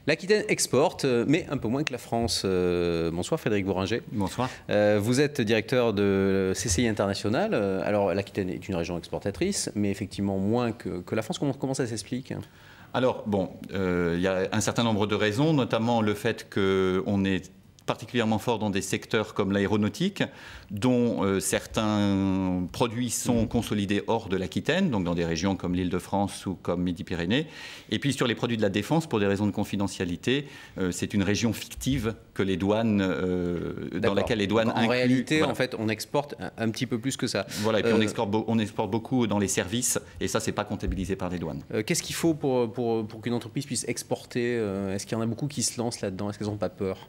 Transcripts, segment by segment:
L'Aquitaine exporte, mais un peu moins que la France. Bonsoir Frédéric Bourringer. Bonsoir. Vous êtes directeur de CCI International. Alors l'Aquitaine est une région exportatrice, mais effectivement moins que la France. Comment ça s'explique ? Alors, bon, il y a un certain nombre de raisons, notamment le fait qu'on est particulièrement fort dans des secteurs comme l'aéronautique, dont certains produits sont consolidés hors de l'Aquitaine, donc dans des régions comme l'Île-de-France ou comme Midi-Pyrénées. Et puis sur les produits de la défense, pour des raisons de confidentialité, c'est une région fictive que les douanes, dans laquelle les douanes incluent. En réalité, voilà. En fait, on exporte un petit peu plus que ça. Voilà, et puis on exporte beaucoup dans les services, et ça, c'est pas comptabilisé par les douanes. Qu'est-ce qu'il faut pour qu'une entreprise puisse exporter ? Est-ce qu'il y en a beaucoup qui se lancent là-dedans ? Est-ce qu'elles n'ont pas peur ?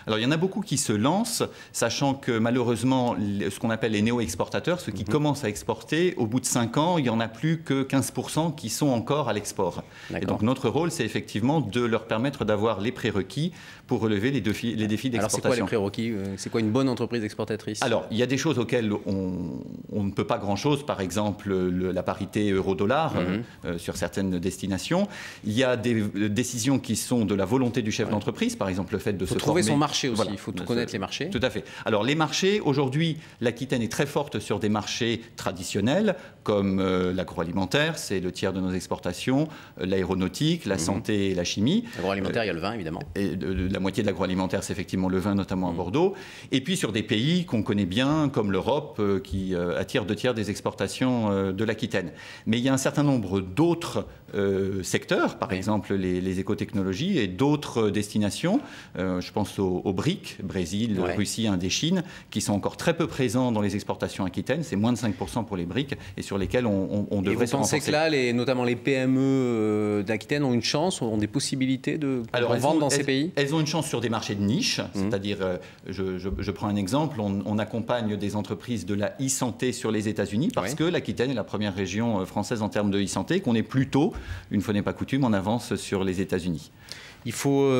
Alors, il y en a beaucoup qui se lancent, sachant que malheureusement, ce qu'on appelle les néo-exportateurs, ceux qui commencent à exporter, au bout de 5 ans, il n'y en a plus que 15% qui sont encore à l'export. Et donc, notre rôle, c'est effectivement de leur permettre d'avoir les prérequis pour relever les défis d'exportation. Alors, c'est quoi les prérequis ? C'est quoi une bonne entreprise exportatrice ? Alors, il y a des choses auxquelles on ne peut pas grand-chose, par exemple la parité euro-dollar sur certaines destinations. Il y a des décisions qui sont de la volonté du chef d'entreprise, par exemple le fait de se trouver former. Son marché aussi, il faut connaître les marchés. Tout à fait. Alors les marchés, aujourd'hui, l'Aquitaine est très forte sur des marchés traditionnels, comme l'agroalimentaire, c'est le tiers de nos exportations, l'aéronautique, la santé et la chimie. L'agroalimentaire, il y a le vin, évidemment. Et la moitié de l'agroalimentaire, c'est effectivement le vin, notamment à Bordeaux. Et puis sur des pays qu'on connaît bien, comme l'Europe, qui attire 2 tiers des exportations de l'Aquitaine. Mais il y a un certain nombre d'autres secteurs, par exemple les écotechnologies et d'autres destinations. Je pense aux BRIC, Brésil, Russie, Inde et Chine, qui sont encore très peu présents dans les exportations aquitaines. C'est moins de 5% pour les BRIC et sur lesquels on devrait se renforcer. Et vous pensez que là, notamment les PME d'Aquitaine ont une chance, ont des possibilités de vendre dans ces pays ? Elles ont une chance sur des marchés de niche, c'est-à-dire, je prends un exemple, on accompagne des entreprises de la e-santé sur les États-Unis parce que l'Aquitaine est la première région française en termes de e-santé, qu'on est plutôt, une fois n'est pas coutume, en avance sur les États-Unis. Il faut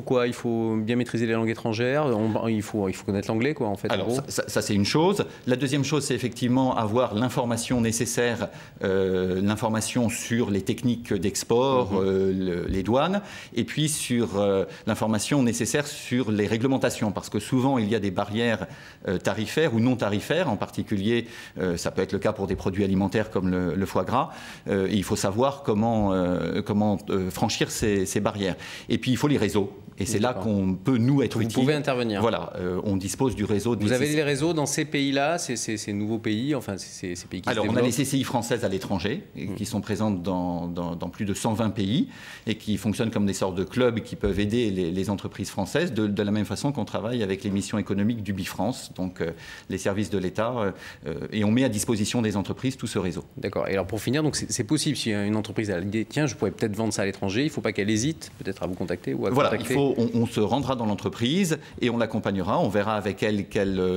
quoi ? Il faut bien maîtriser les langues étrangères, il faut connaître l'anglais, quoi, en fait. Alors, ça c'est une chose. La deuxième chose, c'est effectivement avoir l'information nécessaire, l'information sur les techniques d'export, les douanes, et puis sur l'information nécessaire sur les réglementations, parce que souvent, il y a des barrières tarifaires ou non tarifaires, en particulier, ça peut être le cas pour des produits alimentaires comme le foie gras, et il faut savoir comment franchir ces barrières. Et puis, il faut les réseaux. Et c'est là qu'on peut, nous, être utile. Vous pouvez intervenir. Voilà, on dispose du réseau. Vous avez les réseaux dans ces pays-là, ces nouveaux pays, enfin, ces pays qui se développent. Alors, on a les CCI françaises à l'étranger, qui sont présentes dans plus de 120 pays, et qui fonctionnent comme des sortes de clubs qui peuvent aider les entreprises françaises, de la même façon qu'on travaille avec les missions économiques du BIFrance, donc les services de l'État, et on met à disposition des entreprises tout ce réseau. D'accord. Et alors, pour finir, donc c'est possible, si une entreprise a dit, tiens, je pourrais peut-être vendre ça à l'étranger, il ne faut pas qu'elle hésite, peut-être à vous contacter ou à contacter. On se rendra dans l'entreprise et on l'accompagnera. On verra avec elle,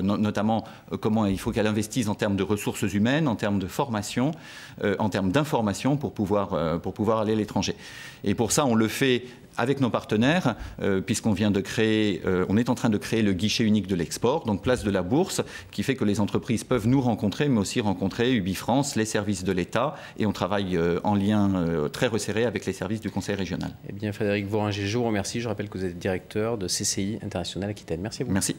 notamment comment il faut qu'elle investisse en termes de ressources humaines, en termes de formation, en termes d'information pour pouvoir aller à l'étranger. Et pour ça, on le fait avec nos partenaires, puisqu'on vient de créer, on est en train de créer le guichet unique de l'export, donc place de la bourse, qui fait que les entreprises peuvent nous rencontrer, mais aussi rencontrer UbiFrance, les services de l'État, et on travaille en lien très resserré avec les services du Conseil régional. Eh bien, Frédéric Bourringer, je vous remercie. Je rappelle que vous êtes directeur de CCI International Aquitaine. Merci à vous. Merci.